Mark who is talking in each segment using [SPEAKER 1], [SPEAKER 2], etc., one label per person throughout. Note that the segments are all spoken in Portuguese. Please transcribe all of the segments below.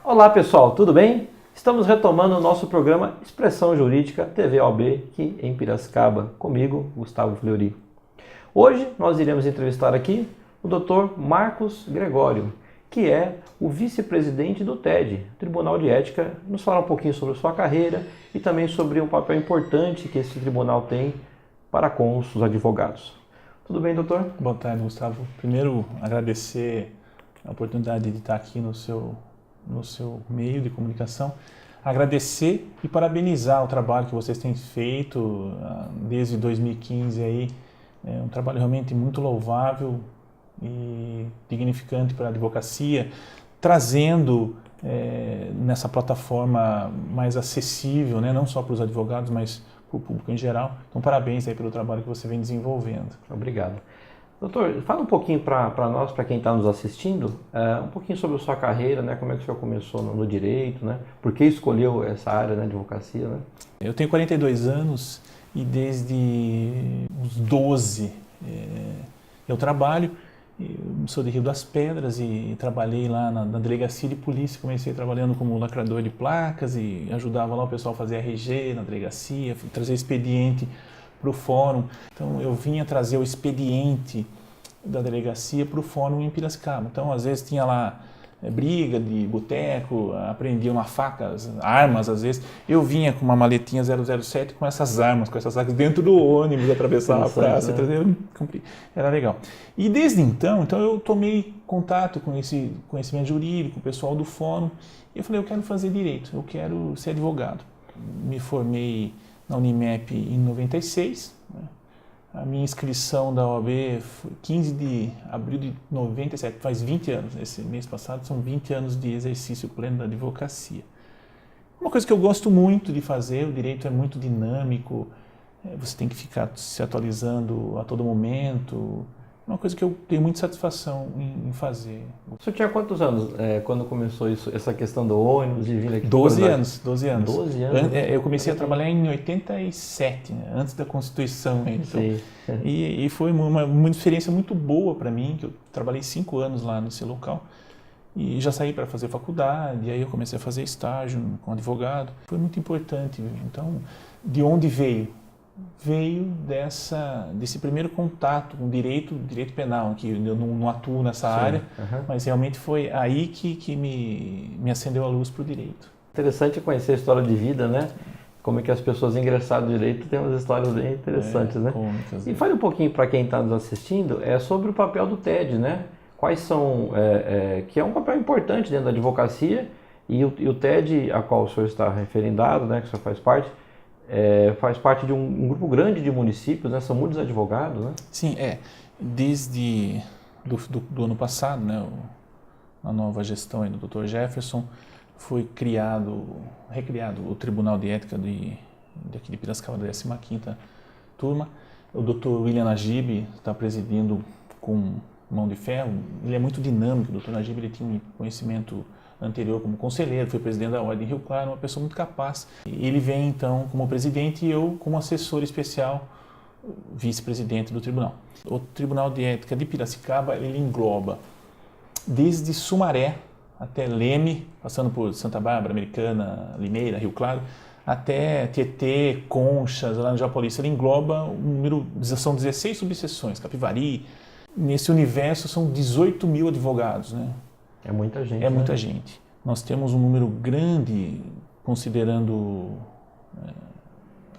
[SPEAKER 1] Olá pessoal, tudo bem? Estamos retomando o nosso programa Expressão Jurídica TVOB aqui em Piracicaba, comigo, Gustavo Fleury. Hoje nós iremos entrevistar aqui o Dr. Marcos Gregório, que é o vice-presidente do TED, Tribunal de Ética, nos falar um pouquinho sobre sua carreira e também sobre um papel importante que esse tribunal tem para com os advogados. Tudo bem, doutor?
[SPEAKER 2] Boa tarde, Gustavo. Primeiro, agradecer a oportunidade de estar aqui no seu meio de comunicação. Agradecer e parabenizar o trabalho que vocês têm feito desde 2015 aí. É um trabalho realmente muito louvável e dignificante para a advocacia, trazendo nessa plataforma mais acessível, né, não só para os advogados, mas para o público em geral. Então, parabéns aí pelo trabalho que você vem desenvolvendo.
[SPEAKER 1] Obrigado. Doutor, fala um pouquinho para nós, para quem está nos assistindo, um pouquinho sobre a sua carreira, né? Como é que o senhor começou no direito, né? Por que escolheu essa área da advocacia, né?
[SPEAKER 2] Eu tenho 42 anos e desde os 12 eu trabalho. Eu sou de Rio das Pedras e trabalhei lá na delegacia de polícia. Comecei trabalhando como lacrador de placas e ajudava lá o pessoal a fazer RG na delegacia, trazer expediente para o fórum. Então eu vinha trazer o expediente da delegacia para o fórum em Piracicaba. Então às vezes tinha lá briga de boteco, aprendiam uma faca, armas às vezes. Eu vinha com uma maletinha 007 com essas armas, com essas facas dentro do ônibus, atravessava a praça, né? Era legal. E desde então eu tomei contato com esse conhecimento jurídico, o pessoal do fórum, e eu falei, eu quero fazer direito, eu quero ser advogado. Me formei na Unimep em 96, né? A minha inscrição da OAB foi 15 de abril de 97, faz 20 anos, esse mês passado são 20 anos de exercício pleno da advocacia. Uma coisa que eu gosto muito de fazer, o direito é muito dinâmico, você tem que ficar se atualizando a todo momento, uma coisa que eu tenho muita satisfação em fazer.
[SPEAKER 1] O senhor tinha quantos anos quando começou essa questão do ônibus e vir aqui?
[SPEAKER 2] 12 anos.
[SPEAKER 1] 12 anos?
[SPEAKER 2] Eu comecei a trabalhar em 87, né, antes da Constituição. Então, e foi uma experiência muito boa para mim, que eu trabalhei 5 anos lá nesse local. E já saí para fazer faculdade, e aí eu comecei a fazer estágio com advogado. Foi muito importante. Então, de onde veio? Veio desse primeiro contato com direito penal, que eu não atuo nessa área, mas realmente foi aí que me acendeu a luz para o direito.
[SPEAKER 1] Interessante conhecer a história de vida, né? Como é que as pessoas ingressaram no direito tem umas histórias bem interessantes, né?
[SPEAKER 2] Cômicas,
[SPEAKER 1] e fale um pouquinho para quem está nos assistindo sobre o papel do TED, né? Quais são, que é um papel importante dentro da advocacia, e o TED, a qual o senhor está referendado, né? Que o senhor faz parte de um grupo grande de municípios, né? São muitos advogados, né?
[SPEAKER 2] Sim, desde do ano passado, né? A nova gestão aí do Dr. Jefferson, foi recriado o Tribunal de Ética daqui de Piracicaba, da 15ª turma. O Dr. William Najib está presidindo com mão de ferro. Ele é muito dinâmico. O Dr. Najib ele tinha um conhecimento anterior como conselheiro, foi presidente da Ordem Rio Claro, uma pessoa muito capaz. Ele vem então como presidente e eu como assessor especial, vice-presidente do tribunal. O Tribunal de Ética de Piracicaba, ele engloba desde Sumaré até Leme, passando por Santa Bárbara, Americana, Limeira, Rio Claro, até Tietê, Conchas, lá no Japaulista. Ele engloba são 16 subseções, Capivari. Nesse universo são 18 mil advogados, né?
[SPEAKER 1] É muita gente.
[SPEAKER 2] É muita gente. Nós temos um número grande, considerando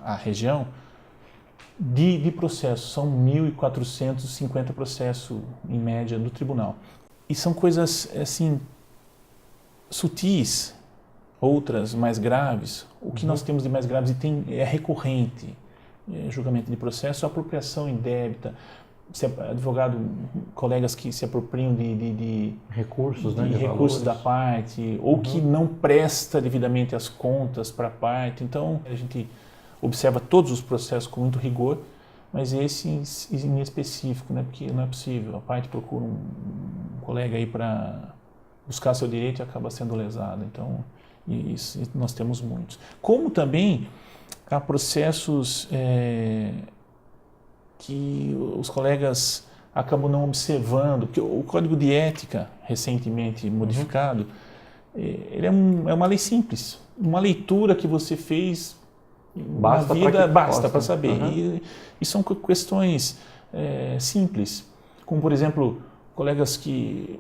[SPEAKER 2] a região, de processos. São 1.450 processos, em média, do tribunal. E são coisas, assim, sutis, outras mais graves. O que nós temos de mais graves é recorrente. Julgamento de processo, apropriação indébita, advogado, colegas que se apropriam de
[SPEAKER 1] recursos, né,
[SPEAKER 2] de recursos da parte, ou que não presta devidamente as contas para a parte. Então, a gente observa todos os processos com muito rigor, mas esse em específico, né, porque não é possível. A parte procura um colega aí para buscar seu direito e acaba sendo lesado. Então, isso nós temos muitos. Como também há processos que os colegas acabam não observando, porque o Código de Ética, recentemente modificado, ele é uma lei simples. Uma leitura que você fez
[SPEAKER 1] Basta
[SPEAKER 2] na vida, basta
[SPEAKER 1] possa.
[SPEAKER 2] para saber. E são questões simples, como, por exemplo, colegas que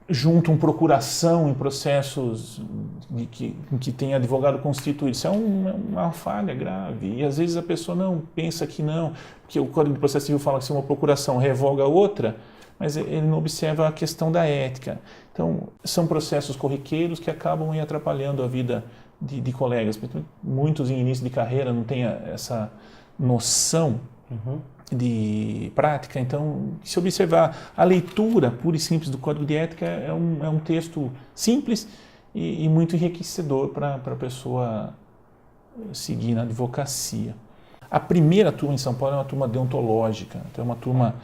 [SPEAKER 2] juntam procuração em processos em que tem advogado constituído. Isso é uma falha grave. E às vezes a pessoa não pensa que não, porque o Código de Processo Civil fala que se uma procuração revoga a outra, mas ele não observa a questão da ética. Então, são processos corriqueiros que acabam atrapalhando a vida de colegas. Muitos em início de carreira não têm essa noção de prática. Então, se observar a leitura pura e simples do Código de Ética, é um texto simples e muito enriquecedor para a pessoa seguir na advocacia. A primeira turma em São Paulo é uma turma deontológica, então é uma turma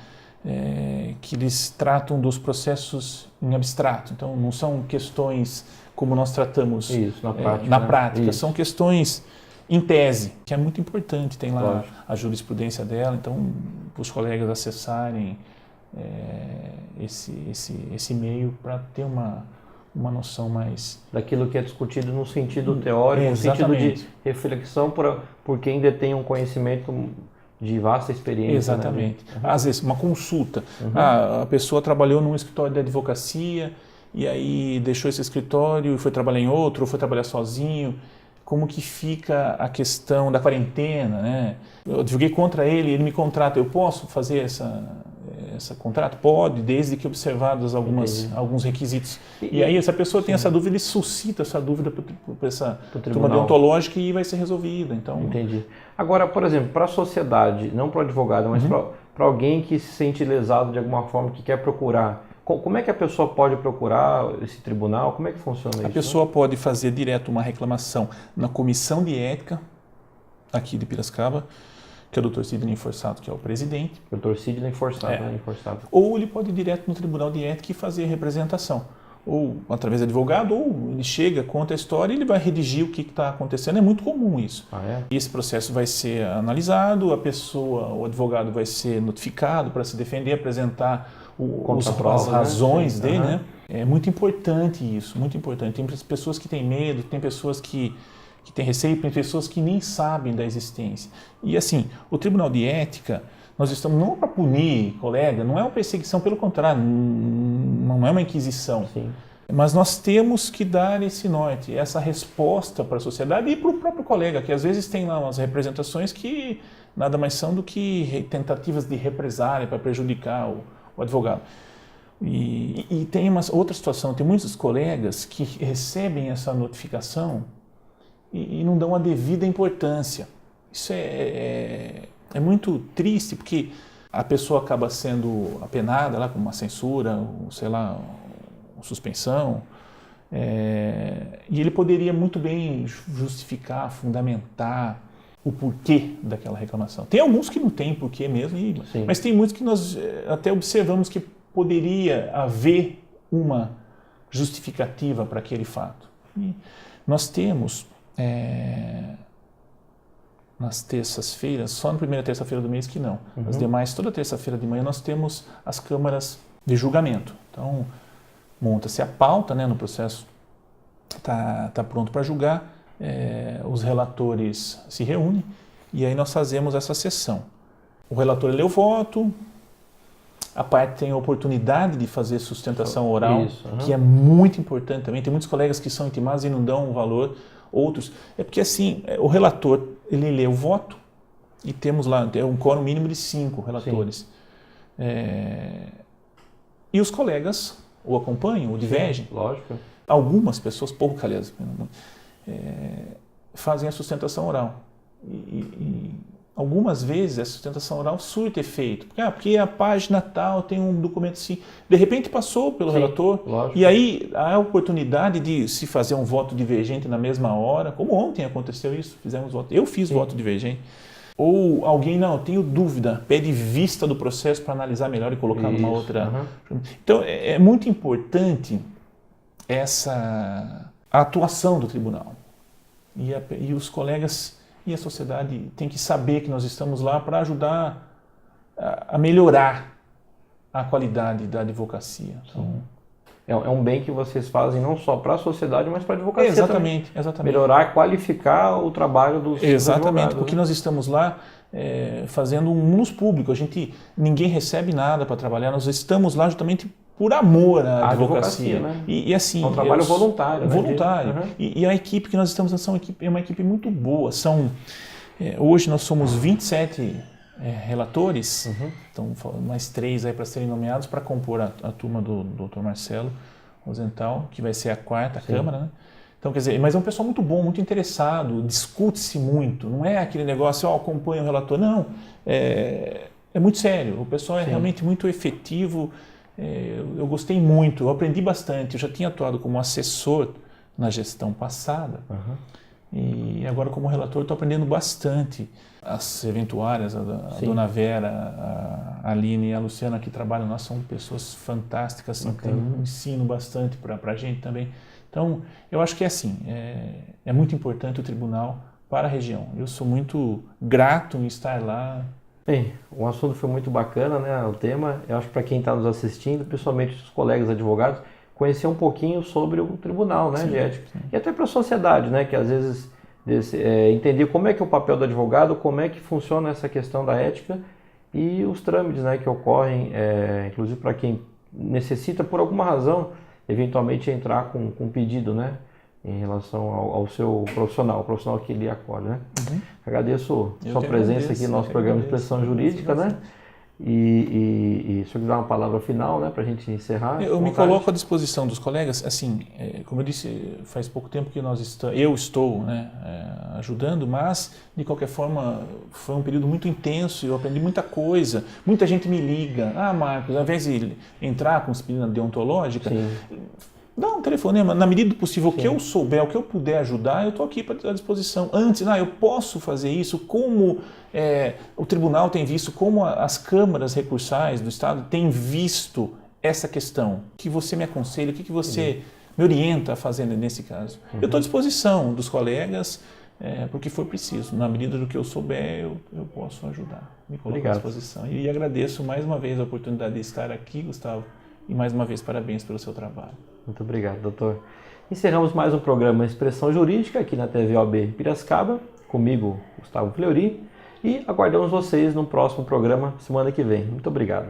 [SPEAKER 2] que eles tratam dos processos em abstrato. Então, não são questões como nós tratamos
[SPEAKER 1] na
[SPEAKER 2] prática.
[SPEAKER 1] Isso.
[SPEAKER 2] São questões em tese, que é muito importante. Tem lá
[SPEAKER 1] Lógico.
[SPEAKER 2] a jurisprudência dela, então, para os colegas acessarem esse meio para ter uma noção mais...
[SPEAKER 1] Daquilo que é discutido no sentido teórico, no sentido de reflexão por quem detém um conhecimento de vasta experiência.
[SPEAKER 2] Exatamente. Né? Às vezes, uma consulta. A pessoa trabalhou num escritório de advocacia e aí deixou esse escritório e foi trabalhar em outro, ou foi trabalhar sozinho. Como que fica a questão da quarentena, né? Eu advoguei contra ele me contrata. Eu posso fazer essa contrato? Pode, desde que observados alguns requisitos. E aí, se a pessoa tem essa dúvida, ele suscita essa dúvida para essa turma deontológica e vai ser resolvida. Então...
[SPEAKER 1] Entendi. Agora, por exemplo, para a sociedade, não para o advogado, mas para alguém que se sente lesado de alguma forma, que quer procurar, como é que a pessoa pode procurar esse tribunal? Como é que funciona isso?
[SPEAKER 2] A pessoa pode fazer direto uma reclamação na Comissão de Ética, aqui de Piracicaba, que é o Dr. Sidney Forçato, que é o presidente.
[SPEAKER 1] Dr. Sidney Forçato,
[SPEAKER 2] Ou ele pode ir direto no Tribunal de Ética e fazer a representação. Ou através de advogado, ou ele chega, conta a história e ele vai redigir o que está acontecendo. É muito comum isso. Esse processo vai ser analisado, o advogado vai ser notificado para se defender, apresentar as razões dele. Né? É muito importante isso, muito importante. Tem pessoas que têm medo, tem pessoas que têm receio, tem pessoas que nem sabem da existência. E assim, o Tribunal de Ética, nós estamos não para punir colega, não é uma perseguição, pelo contrário, não é uma inquisição.
[SPEAKER 1] Sim.
[SPEAKER 2] Mas nós temos que dar esse norte, essa resposta para a sociedade e para o próprio colega, que às vezes tem lá umas representações que nada mais são do que tentativas de represália para prejudicar o advogado. E tem uma outra situação, tem muitos colegas que recebem essa notificação e não dão a devida importância. Isso é muito triste, porque a pessoa acaba sendo apenada lá com uma censura, sei lá, uma suspensão, e ele poderia muito bem justificar, fundamentar o porquê daquela reclamação. Tem alguns que não tem porquê mesmo, mas tem muitos que nós até observamos que poderia haver uma justificativa para aquele fato. E nós temos, nas terças-feiras, só na primeira terça-feira do mês que não, as demais, toda terça-feira de manhã, nós temos as câmaras de julgamento. Então, monta-se a pauta, né, no processo, está pronto para julgar, os relatores se reúnem e aí nós fazemos essa sessão. O relator lê o voto, a parte tem a oportunidade de fazer sustentação oral, que é muito importante também. Tem muitos colegas que são intimados e não dão um valor, outros. É porque assim, o relator, ele lê o voto e temos lá um quórum mínimo de 5 relatores. E os colegas o acompanham, o divergem.
[SPEAKER 1] Lógico.
[SPEAKER 2] Algumas pessoas, pouco aliás, fazem a sustentação oral. E algumas vezes a sustentação oral surte efeito. Porque a página tal tem um documento assim. De repente passou pelo relator.
[SPEAKER 1] Lógico.
[SPEAKER 2] E aí há a oportunidade de se fazer um voto divergente na mesma hora. Como ontem aconteceu isso, fizemos voto. Eu fiz voto divergente. Ou alguém, não, eu tenho dúvida, pede vista do processo para analisar melhor e colocar numa outra. Então é muito importante essa atuação do tribunal. E os colegas e a sociedade têm que saber que nós estamos lá para ajudar a melhorar a qualidade da advocacia. Então,
[SPEAKER 1] é um bem que vocês fazem não só para a sociedade, mas para a advocacia
[SPEAKER 2] Exatamente,
[SPEAKER 1] também.
[SPEAKER 2] exatamente.
[SPEAKER 1] Melhorar, qualificar o trabalho dos
[SPEAKER 2] Exatamente,
[SPEAKER 1] advogados,
[SPEAKER 2] porque
[SPEAKER 1] né?
[SPEAKER 2] nós estamos lá fazendo um munus público. Ninguém recebe nada para trabalhar, nós estamos lá justamente por amor à advocacia.
[SPEAKER 1] Né?
[SPEAKER 2] E assim,
[SPEAKER 1] é um trabalho voluntário.
[SPEAKER 2] Voluntário.
[SPEAKER 1] Uhum.
[SPEAKER 2] E a equipe que nós estamos é uma equipe muito boa. Hoje nós somos 27 relatores, então mais 3 aí para serem nomeados para compor a turma do Dr. Marcelo Rosenthal, que vai ser a 4ª Câmara, né? Então, quer dizer, mas é um pessoal muito bom, muito interessado, discute-se muito, não é aquele negócio, acompanha o relator, não, é muito sério, o pessoal é realmente muito efetivo, eu gostei muito, eu aprendi bastante, eu já tinha atuado como assessor na gestão passada, e agora como relator estou aprendendo bastante. As eventuárias, a Dona Vera, a Aline e a Luciana que trabalham lá são pessoas fantásticas, tem um ensino bastante para a gente também. Então, eu acho que é muito importante o tribunal para a região. Eu sou muito grato em estar lá.
[SPEAKER 1] Bem, o assunto foi muito bacana, né? O tema, eu acho que para quem está nos assistindo, principalmente os colegas advogados, conhecer um pouquinho sobre o tribunal, né, de ética. E até para a sociedade, né? Que às vezes entender como é que é o papel do advogado, como é que funciona essa questão da ética e os trâmites, né, que ocorrem, inclusive para quem necessita, por alguma razão, eventualmente entrar com um pedido, né, em relação ao seu profissional, o profissional que ele acolhe, né? Agradeço sua presença aqui no nosso programa de Expressão Jurídica, né? E se eu quiser uma palavra final, né, para a gente encerrar.
[SPEAKER 2] Eu me coloco à disposição dos colegas, assim, como eu disse, faz pouco tempo que eu estou, né, ajudando, mas de qualquer forma foi um período muito intenso, eu aprendi muita coisa, muita gente me liga, Marcos, ao invés de entrar com disciplina deontológica, dá um telefonema, na medida do possível, o que eu souber, o que eu puder ajudar, eu estou aqui à disposição. Antes, eu posso fazer isso, como o tribunal tem visto, como as câmaras recursais do Estado têm visto essa questão. O que você me aconselha, o que você me orienta a fazer nesse caso? Eu estou à disposição dos colegas, porque for preciso. Na medida do que eu souber, eu posso ajudar. Me coloco à disposição. E agradeço mais uma vez a oportunidade de estar aqui, Gustavo, e mais uma vez parabéns pelo seu trabalho.
[SPEAKER 1] Muito obrigado, doutor. Encerramos mais um programa Expressão Jurídica aqui na TVOB Piracicaba, comigo, Gustavo Fleury, e aguardamos vocês no próximo programa semana que vem. Muito obrigado.